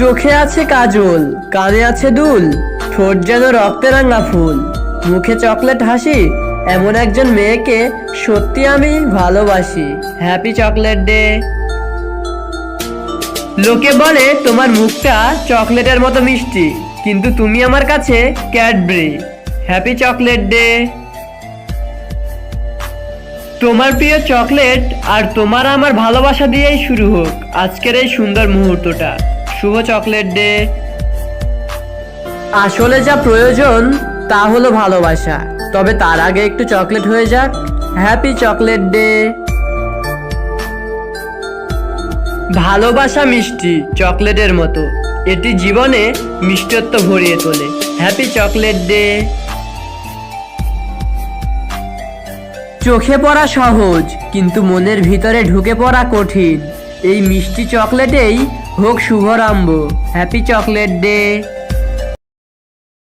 চোখে আছে কাজল, কানে আছে দুল, ঠোঁট যেন রক্তে রাঙা ফুল, মুখে চকলেট হাসি, এমন একজন মেয়েকে সত্যি আমি ভালোবাসি। Happy chocolate day. লোকে বলে তোমার মুখটা চকলেটের মতো মিষ্টি, কিন্তু তুমি আমার কাছে ক্যাডবেরি। Happy chocolate day. তোমার প্রিয় চকলেট আর তোমার আমার ভালোবাসা দিয়েই শুরু হোক আজকের এই সুন্দর মুহূর্তটা। শুভ চকলেট ডে। আসলে যা প্রয়োজন তা হলো ভালোবাসা, তবে তার আগে একটু চকলেট হয়ে যাক। Happy chocolate day. ভালোবাসা মিষ্টি চকলেটের মতো, এটি জীবনে মিষ্টত্ব ভরিয়ে তোলে। Happy chocolate day. চোখে পড়া সহজ, কিন্তু মনের ভিতরে ঢুকে পড়া কঠিন। এই মিষ্টি চকলেটেই হোক শুভারম্ভ। Happy chocolate day.